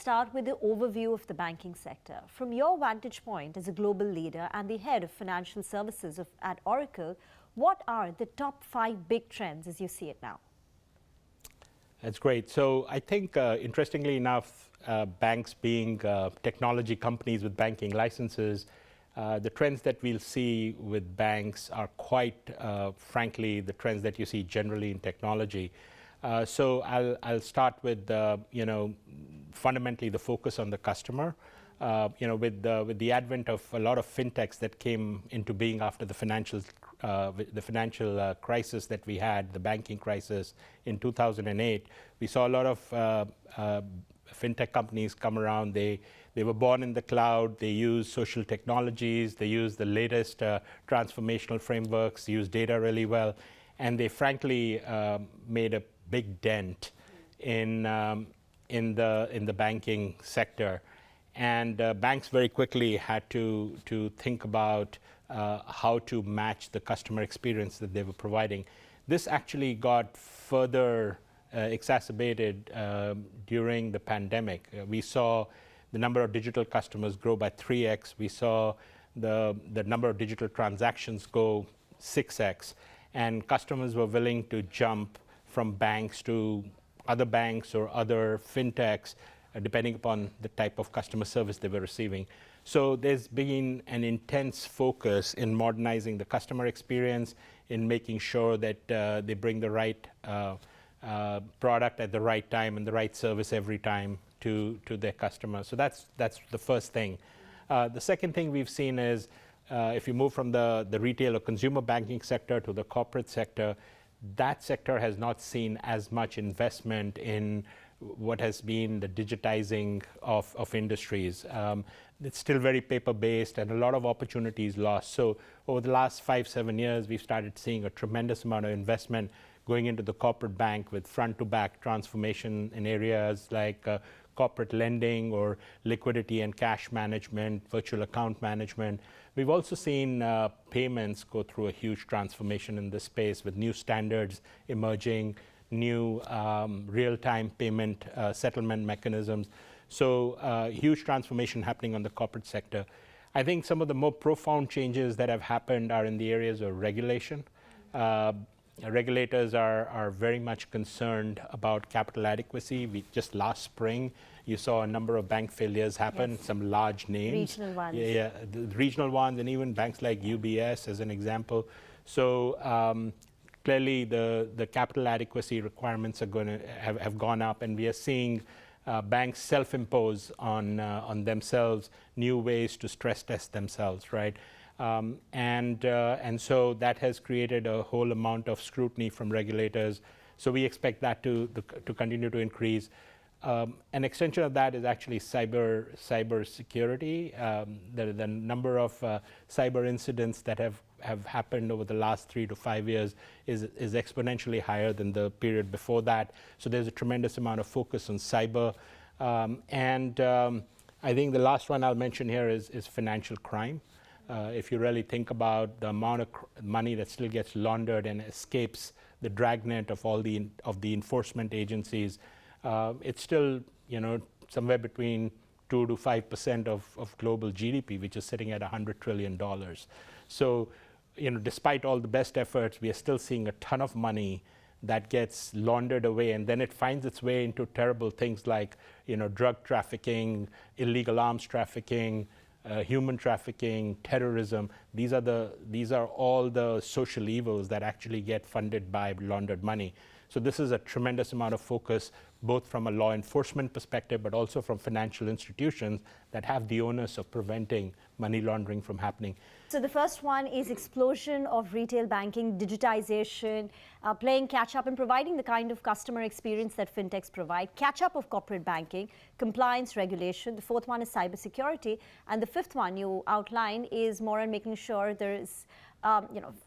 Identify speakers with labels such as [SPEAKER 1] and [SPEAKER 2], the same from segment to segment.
[SPEAKER 1] start with the overview of the banking sector. From your vantage point as a global leader and the head of financial services at Oracle, what are the top 5 big trends as you see it now?
[SPEAKER 2] That's great. So I think, interestingly enough, banks being technology companies with banking licenses, the trends that we'll see with banks are quite, frankly, the trends that you see generally in technology. So I'll start with fundamentally the focus on the customer. With the advent of a lot of fintechs that came into being after the financial crisis that we had, the banking crisis in 2008, we saw a lot of fintech companies come around. They were born in the cloud. They use social technologies. They use the latest transformational frameworks. Use data really well, and they frankly made a big dent in the banking sector. And banks very quickly had to think about how to match the customer experience that they were providing. This actually got further exacerbated during the pandemic. We saw the number of digital customers grow by 3x. We saw the number of digital transactions go 6x. And customers were willing to jump from banks to other banks or other fintechs, depending upon the type of customer service they were receiving. So there's been an intense focus in modernizing the customer experience, in making sure that they bring the right product at the right time and the right service every time to their customers. So that's the first thing. The second thing we've seen is if you move from the retail or consumer banking sector to the corporate sector, that sector has not seen as much investment in what has been the digitizing of industries. It's still very paper-based and a lot of opportunities lost. So over the last 5-7 years, we've started seeing a tremendous amount of investment going into the corporate bank with front-to-back transformation in areas like corporate lending or liquidity and cash management, virtual account management. We've also seen payments go through a huge transformation in this space with new standards emerging, new real-time payment settlement mechanisms. So huge transformation happening on the corporate sector. I think some of the more profound changes that have happened are in the areas of regulation. Regulators are very much concerned about capital adequacy. Just last spring, you saw a number of bank failures happen, yes. Some large names.
[SPEAKER 1] Regional ones.
[SPEAKER 2] Yeah, the regional ones, and even banks like UBS as an example. So clearly the capital adequacy requirements are going to have gone up, and we are seeing banks self-impose on themselves new ways to stress test themselves, right? And so that has created a whole amount of scrutiny from regulators. So we expect that to continue to increase. An extension of that is actually cyber security. The number of cyber incidents that have happened over the last 3 to 5 years is exponentially higher than the period before that. So there's a tremendous amount of focus on cyber. And I think the last one I'll mention here is financial crime. If you really think about the amount of money that still gets laundered and escapes the dragnet of all the enforcement agencies, it's still somewhere between 2 to 5% of global GDP, which is sitting at $100 trillion. So despite all the best efforts, we are still seeing a ton of money that gets laundered away, and then it finds its way into terrible things like drug trafficking, illegal arms trafficking, human trafficking, terrorism. These are all the social evils that actually get funded by laundered money. So this is a tremendous amount of focus, both from a law enforcement perspective, but also from financial institutions that have the onus of preventing money laundering from happening.
[SPEAKER 1] So the first one is explosion of retail banking, digitization, playing catch up and providing the kind of customer experience that fintechs provide, catch up of corporate banking, compliance, regulation. The fourth one is cybersecurity. And the fifth one you outline is more on making sure there is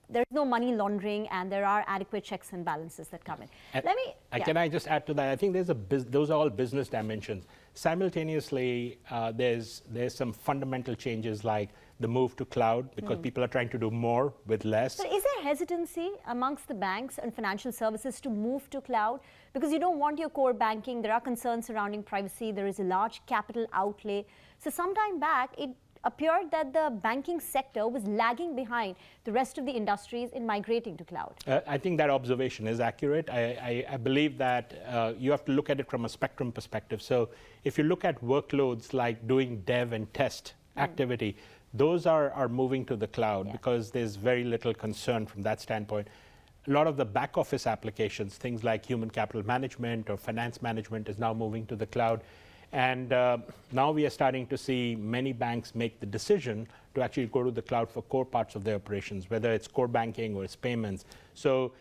[SPEAKER 1] there's no money laundering and there are adequate checks and balances that come in.
[SPEAKER 2] Can I just add to that? I think those are all business dimensions. Simultaneously, there's some fundamental changes like the move to cloud because people are trying to do more with less.
[SPEAKER 1] But is there hesitancy amongst the banks and financial services to move to cloud? Because you don't want your core banking, there are concerns surrounding privacy, there is a large capital outlay. So some time back, it appeared that the banking sector was lagging behind the rest of the industries in migrating to cloud.
[SPEAKER 2] I think that observation is accurate. I believe that you have to look at it from a spectrum perspective. So if you look at workloads like doing dev and test activity, those are moving to the cloud because there's very little concern from that standpoint. A lot of the back office applications, things like human capital management or finance management, is now moving to the cloud. And now we are starting to see many banks make the decision to actually go to the cloud for core parts of their operations, whether it's core banking or it's payments. So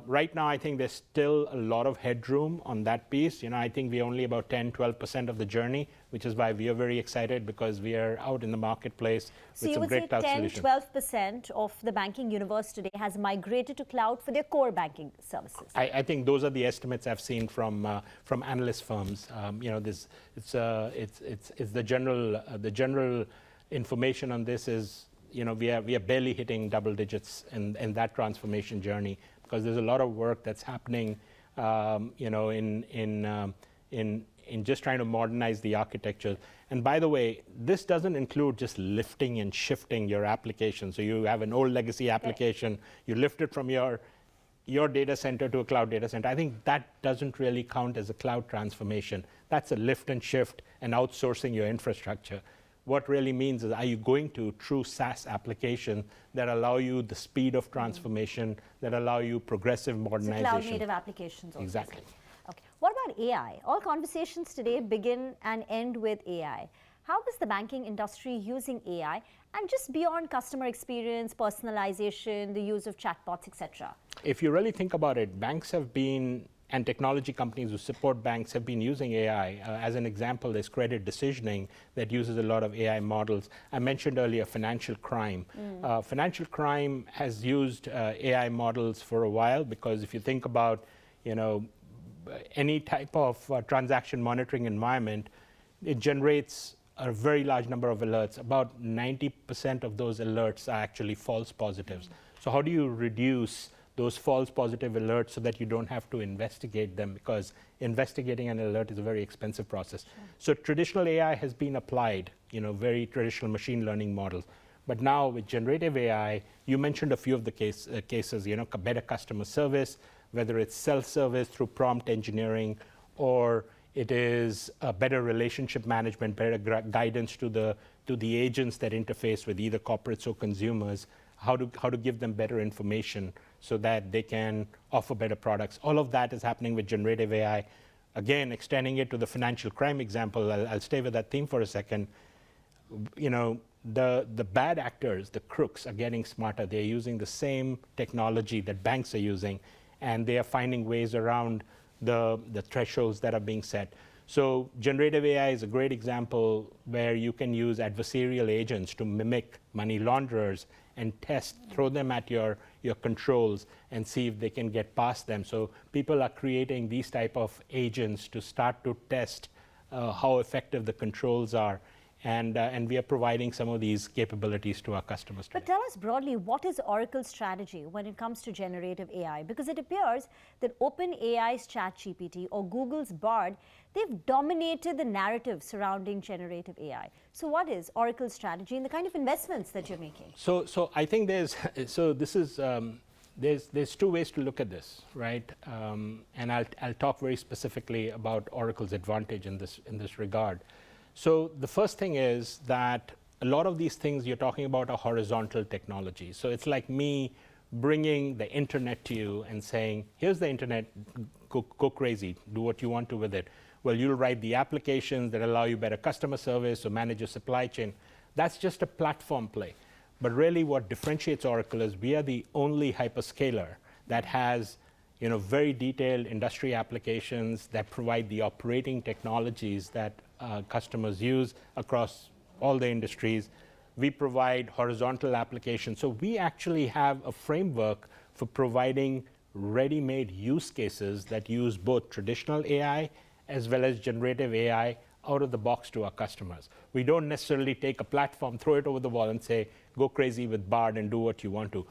[SPEAKER 2] right now, I think there's still a lot of headroom on that piece. You know, I think we're only about 10, 12% of the journey, which is why we are very excited because we are out in the marketplace with some great cloud solutions.
[SPEAKER 1] So you would say 10, 12% of the banking universe today has migrated to cloud for their core banking services.
[SPEAKER 2] I think those are the estimates I've seen from analyst firms. You know, it's the general information on this is, you know, we are barely hitting double digits in that transformation journey because there's a lot of work that's happening, you know, in just trying to modernize the architecture. And by the way, this doesn't include just lifting and shifting your application. So you have an old legacy application, you lift it from your data center to a cloud data center. I think that doesn't really count as a cloud transformation. That's a lift and shift and outsourcing your infrastructure. What really means is, are you going to true SaaS applications that allow you the speed of transformation, that allow you progressive modernization?
[SPEAKER 1] So cloud-native applications. Also.
[SPEAKER 2] Exactly.
[SPEAKER 1] Okay. What about AI? All conversations today begin and end with AI. How is the banking industry using AI? And just beyond customer experience, personalization, the use of chatbots, etc.
[SPEAKER 2] If you really think about it, banks have been, and technology companies who support banks have been using AI. As an example, there's credit decisioning that uses a lot of AI models. I mentioned earlier financial crime. Financial crime has used AI models for a while because if you think about, you know, any type of transaction monitoring environment, it generates a very large number of alerts. About 90% of those alerts are actually false positives. So how do you reduce those false positive alerts so that you don't have to investigate them, because investigating an alert is a very expensive process. So traditional AI has been applied, you know, very traditional machine learning models. But now with generative AI, you mentioned a few of the cases, you know, better customer service, whether it's self-service through prompt engineering, or it is a better relationship management, better guidance to the agents that interface with either corporates or consumers, how to give them better information so that they can offer better products. All of that is happening with generative AI. Again, extending it to the financial crime example, I'll stay with that theme for a second. You know, the bad actors, the crooks, are getting smarter. They're using the same technology that banks are using, and they are finding ways around the thresholds that are being set. So generative AI is a great example where you can use adversarial agents to mimic money launderers and throw them at your controls and see if they can get past them. So people are creating these type of agents to start to test how effective the controls are. And we are providing some of these capabilities to our customers today.
[SPEAKER 1] But tell us broadly, what is Oracle's strategy when it comes to generative AI? Because it appears that OpenAI's ChatGPT or Google's Bard, they've dominated the narrative surrounding generative AI. So what is Oracle's strategy and the kind of investments that you're making?
[SPEAKER 2] So I think there's two ways to look at this, right? And I'll talk very specifically about Oracle's advantage in this regard. So the first thing is that a lot of these things you're talking about are horizontal technology. So it's like me bringing the internet to you and saying, here's the internet, go crazy, do what you want to with it. Well, you'll write the applications that allow you better customer service or manage your supply chain. That's just a platform play. But really what differentiates Oracle is we are the only hyperscaler that has, you know, very detailed industry applications that provide the operating technologies that customers use across all the industries. We provide horizontal applications. So we actually have a framework for providing ready-made use cases that use both traditional AI as well as generative AI out of the box to our customers. We don't necessarily take a platform, throw it over the wall and say, go crazy with Bard and do what you want to.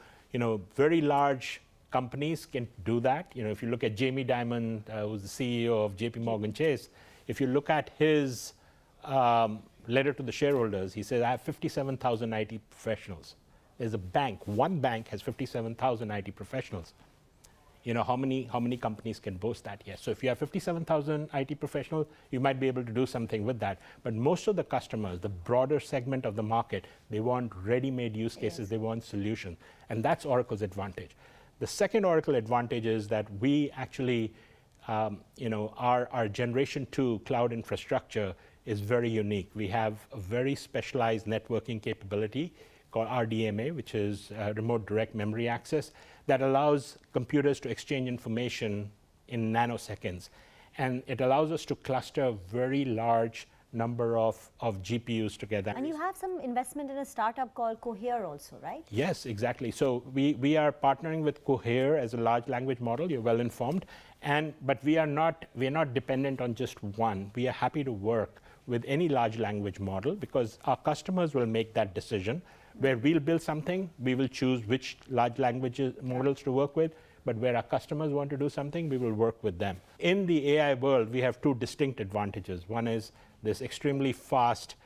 [SPEAKER 2] Very large companies can do that. If you look at Jamie Dimon, who's the CEO of JP Morgan Chase, if you look at his letter to the shareholders, he says, I have 57,000 IT professionals. There's a bank, one bank has 57,000 IT professionals. How many companies can boast that? Yes. So if you have 57,000 IT professionals, you might be able to do something with that. But most of the customers, the broader segment of the market, they want ready-made use cases. Yes. They want solutions. And that's Oracle's advantage. The second Oracle advantage is that we actually, our Generation 2 cloud infrastructure is very unique. We have a very specialized networking capability called RDMA, which is remote direct memory access, that allows computers to exchange information in nanoseconds. And it allows us to cluster a very large number of GPUs together.
[SPEAKER 1] And you have some investment in a startup called Cohere also, right?
[SPEAKER 2] Yes, exactly. So we are partnering with Cohere as a large language model. You're well informed. But we are not dependent on just one. We are happy to work with any large language model because our customers will make that decision. Where we'll build something, we will choose which large language models to work with, but where our customers want to do something, we will work with them. In the AI world, we have two distinct advantages. One is this extremely fast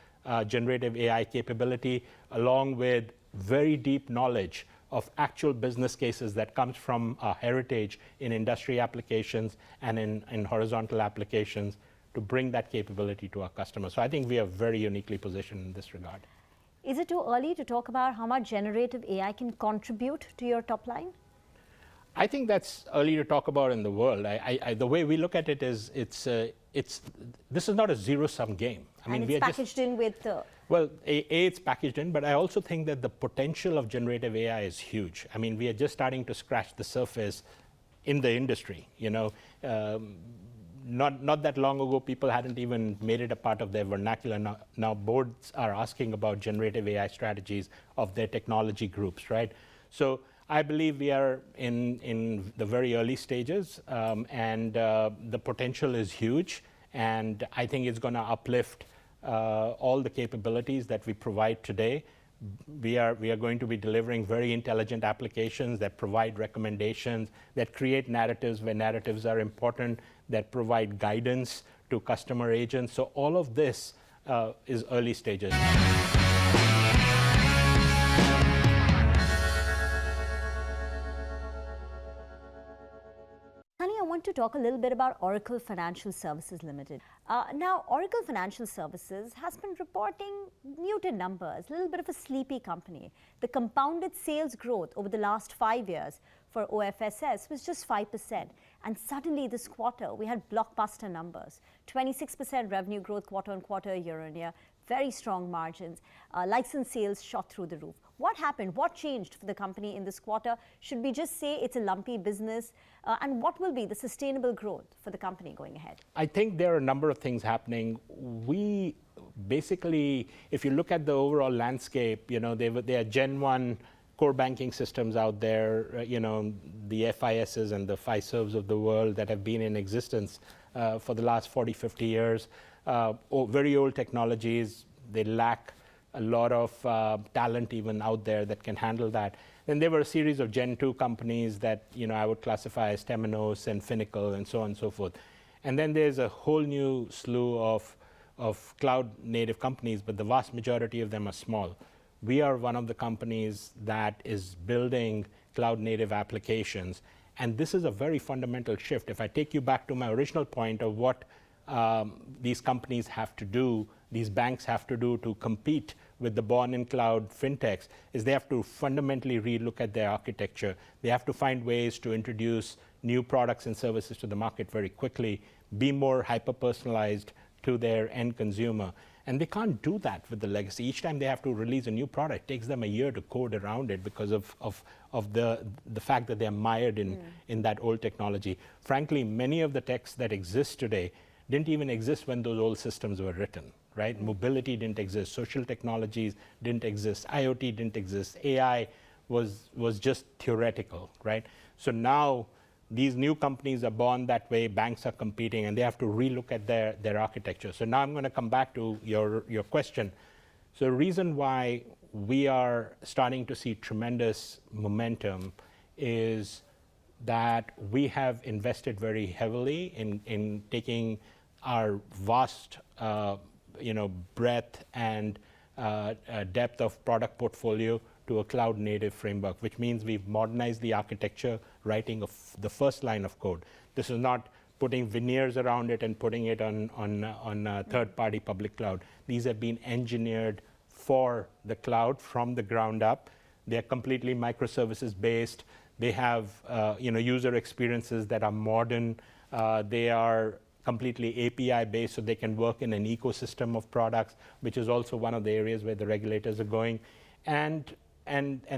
[SPEAKER 2] generative AI capability, along with very deep knowledge of actual business cases that comes from our heritage in industry applications and in horizontal applications to bring that capability to our customers. So I think we are very uniquely positioned in this regard.
[SPEAKER 1] Is it too early to talk about how much generative AI can contribute to your top line?
[SPEAKER 2] I think that's early to talk about in the world. The way we look at it is, this is not a zero-sum game.
[SPEAKER 1] And it's packaged in with...
[SPEAKER 2] Well, it's packaged in, but I also think that the potential of generative AI is huge. We are just starting to scratch the surface in the industry. Not that long ago, people hadn't even made it a part of their vernacular. Now boards are asking about generative AI strategies of their technology groups, right? So I believe we are in the very early stages, and the potential is huge. And I think it's going to uplift all the capabilities that we provide today. We are going to be delivering very intelligent applications that provide recommendations, that create narratives where narratives are important, that provide guidance to customer agents. So all of this is early stages.
[SPEAKER 1] Sonny, I want to talk a little bit about Oracle Financial Services Limited. Now, Oracle Financial Services has been reporting muted numbers, a little bit of a sleepy company. The compounded sales growth over the last 5 years for OFSS was just 5%. And suddenly this quarter, we had blockbuster numbers, 26% revenue growth quarter on quarter, year on year, very strong margins, license sales shot through the roof. What happened? What changed for the company in this quarter? Should we just say it's a lumpy business? And what will be the sustainable growth for the company going ahead?
[SPEAKER 2] I think there are a number of things happening. We basically, if you look at the overall landscape, there are Gen 1 core banking systems out there, the FISs and the Fiservs of the world that have been in existence for the last 40, 50 years. Very old technologies. They lack a lot of talent even out there that can handle that. Then there were a series of Gen 2 companies that I would classify as Temenos and Finacle and so on and so forth. And then there's a whole new slew of cloud native companies, but the vast majority of them are small. We are one of the companies that is building cloud native applications. And this is a very fundamental shift. If I take you back to my original point of what these companies have to do, these banks have to do to compete with the born-in-cloud fintechs, is they have to fundamentally relook at their architecture. They have to find ways to introduce new products and services to the market very quickly, be more hyper-personalized to their end consumer. And they can't do that with the legacy. Each time they have to release a new product, it takes them a year to code around it because of the fact that they're mired in that old technology. Frankly, many of the techs that exist today didn't even exist when those old systems were written, right? Mobility didn't exist, social technologies didn't exist, IoT didn't exist, AI was just theoretical, right? So now these new companies are born that way, banks are competing, and they have to relook at their architecture. So now I'm going to come back to your question. So the reason why we are starting to see tremendous momentum is that we have invested very heavily in taking our vast breadth and depth of product portfolio to a cloud native framework, which means we've modernized the architecture, writing of the first line of code. This is not putting veneers around it and putting it on a third-party public cloud. These have been engineered for the cloud from the ground up. They're completely microservices based. They have user experiences that are modern. They are completely API based, so they can work in an ecosystem of products, which is also one of the areas where the regulators are going. And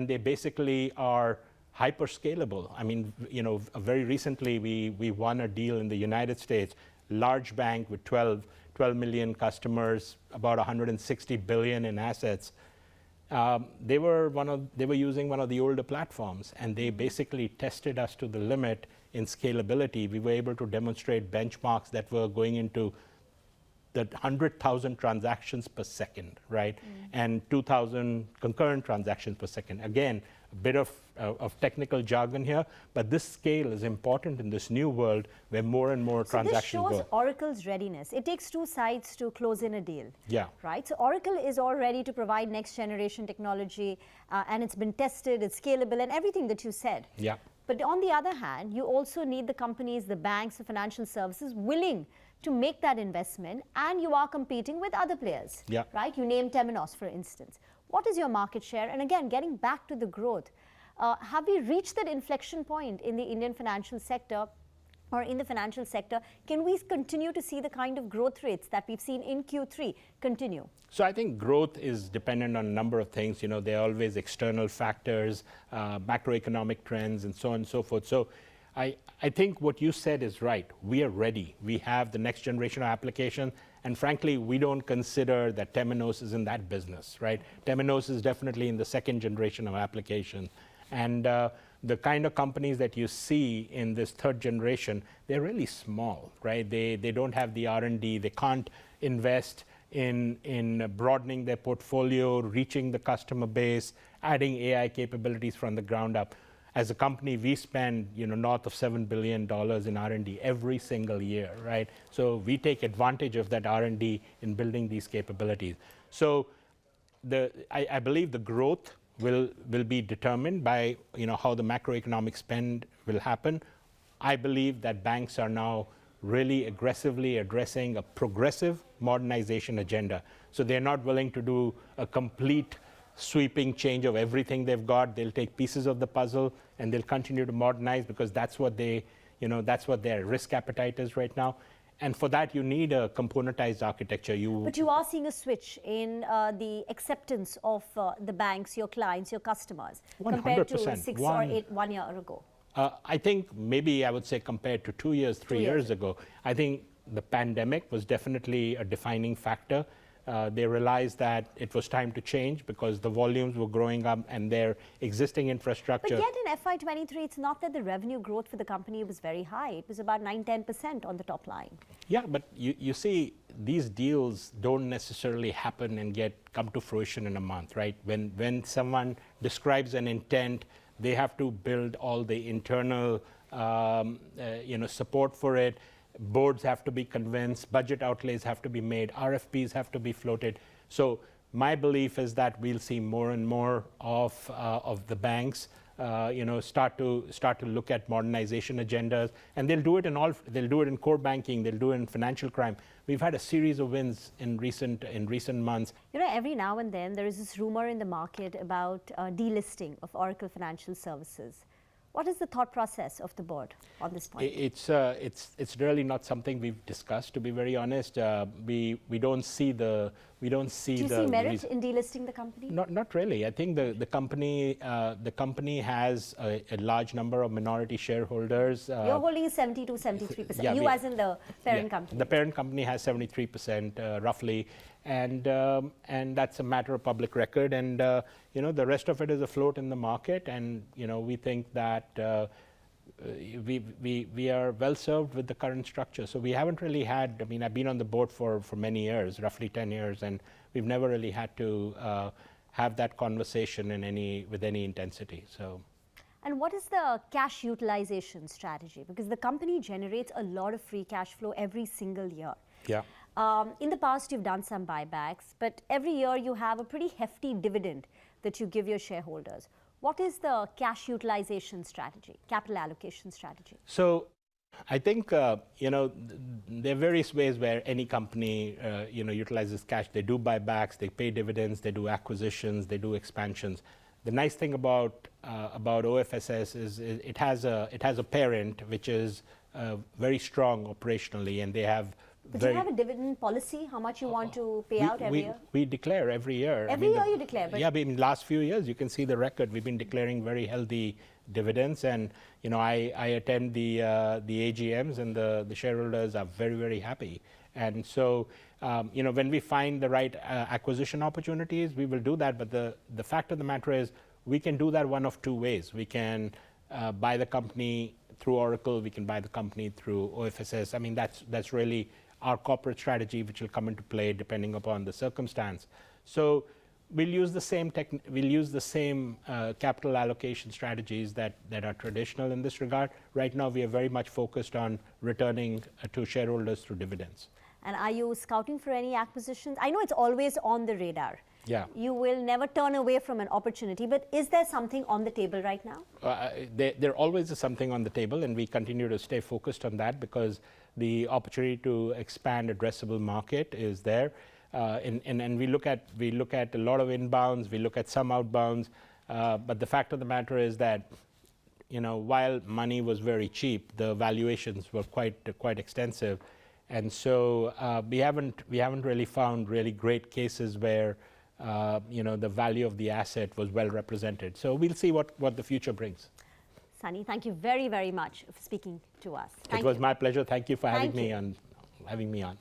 [SPEAKER 2] they basically are hyper scalable. I mean, very recently we won a deal in the United States, large bank with 12 million customers, about 160 billion in assets. They were using one of the older platforms, and they basically tested us to the limit in scalability. We were able to demonstrate benchmarks that were going into the 100,000 transactions per second, right? And 2,000 concurrent transactions per second. Again, a bit of technical jargon here, but this scale is important in this new world where more and more transactions go.
[SPEAKER 1] This shows Oracle's readiness. It takes two sides to close in a deal.
[SPEAKER 2] Yeah.
[SPEAKER 1] Right? So Oracle is all ready to provide next generation technology, and it's been tested, it's scalable, and everything that you said.
[SPEAKER 2] Yeah.
[SPEAKER 1] But on the other hand, you also need the companies, the banks, the financial services willing to make that investment, and you are competing with other players.
[SPEAKER 2] Yeah.
[SPEAKER 1] Right? You named Temenos, for instance. What is your market share? And again, getting back to the growth, have we reached that inflection point in the Indian financial sector or in the financial sector? Can we continue to see the kind of growth rates that we've seen in Q3 continue?
[SPEAKER 2] So I think growth is dependent on a number of things. There are always external factors, macroeconomic trends, and so on and so forth. So I think what you said is right. We are ready. We have the next generation of application. And frankly, we don't consider that Temenos is in that business, right? Temenos is definitely in the second generation of application. And the kind of companies that you see in this third generation, they're really small, right? They don't have the R&D. They can't invest in broadening their portfolio, reaching the customer base, adding AI capabilities from the ground up. As a company, we spend north of $7 billion in R&D every single year, right? So we take advantage of that R&D in building these capabilities. So I believe the growth will be determined by how the macroeconomic spend will happen. I believe that banks are now really aggressively addressing a progressive modernization agenda. So they're not willing to do a complete sweeping change of everything they've got. They'll take pieces of the puzzle and they'll continue to modernize, because that's what that's what their risk appetite is right now. And for that, you need a componentized architecture.
[SPEAKER 1] But you are seeing a switch in the acceptance of the banks, your clients, your customers,
[SPEAKER 2] 100%.
[SPEAKER 1] compared to 6 or 8, 1 year ago.
[SPEAKER 2] I think maybe I would say compared to 2 years, 3 years ago, I think the pandemic was definitely a defining factor. They realized that it was time to change because the volumes were growing up and their existing infrastructure.
[SPEAKER 1] But yet in FY23, it's not that the revenue growth for the company was very high. It was about 9-10% on the top line.
[SPEAKER 2] Yeah, but you see, these deals don't necessarily happen and come to fruition in a month, right? When someone describes an intent, they have to build all the internal support for it. Boards have to be convinced, budget outlays have to be made, RFPs have to be floated. So my belief is that we'll see more and more of the banks, start to look at modernization agendas, and they'll do it in core banking, they'll do it in financial crime. We've had a series of wins in recent months.
[SPEAKER 1] Every now and then there is this rumor in the market about delisting of Oracle Financial Services. What is the thought process of the board on this point?
[SPEAKER 2] It's really not something we've discussed, to be very honest. We don't see the Do you see
[SPEAKER 1] merit in delisting the company?
[SPEAKER 2] Not really. I think the company has a large number of minority shareholders.
[SPEAKER 1] You're holding 70-73%.
[SPEAKER 2] Yeah,
[SPEAKER 1] as in the parent company.
[SPEAKER 2] The parent company has 73% roughly, and that's a matter of public record. And the rest of it is afloat in the market. And we think that we are well served with the current structure. So we haven't really had, I mean, I've been on the board for many years, roughly 10 years, and we've never really had to have that conversation with any intensity. So.
[SPEAKER 1] And what is the cash utilization strategy? Because the company generates a lot of free cash flow every single year.
[SPEAKER 2] Yeah.
[SPEAKER 1] In the past, you've done some buybacks, but every year you have a pretty hefty dividend that you give your shareholders. What is the cash utilization strategy, capital allocation strategy?
[SPEAKER 2] So I think, there are various ways where any company, utilizes cash. They do buybacks, they pay dividends, they do acquisitions, they do expansions. The nice thing about OFSS is it has a parent which is very strong operationally, and they have.
[SPEAKER 1] But do you have a dividend policy? How much you want to pay out every year?
[SPEAKER 2] We declare every year.
[SPEAKER 1] Every year you declare? But
[SPEAKER 2] yeah, in the last few years, you can see the record. We've been declaring very healthy dividends, and I attend the AGMs, and the shareholders are very, very happy. And so, when we find the right acquisition opportunities, we will do that. But the fact of the matter is, we can do that one of two ways. We can buy the company through Oracle. We can buy the company through OFSS. I mean, that's really our corporate strategy, which will come into play depending upon the circumstance. So we'll use the same capital allocation strategies that are traditional in this regard. Right now, we are very much focused on returning to shareholders through dividends.
[SPEAKER 1] And are you scouting for any acquisitions? I know it's always on the radar.
[SPEAKER 2] Yeah.
[SPEAKER 1] You will never turn away from an opportunity, but is there something on the table right now?
[SPEAKER 2] There always is something on the table, and we continue to stay focused on that because the opportunity to expand addressable market is there. And we look at a lot of inbounds, we look at some outbounds, but the fact of the matter is that, while money was very cheap, the valuations were quite extensive, and so we haven't really found really great cases where the value of the asset was well represented. So we'll see what the future brings.
[SPEAKER 1] Sonny, thank you very, very much for speaking to us.
[SPEAKER 2] It was my pleasure. Thank you for having me on.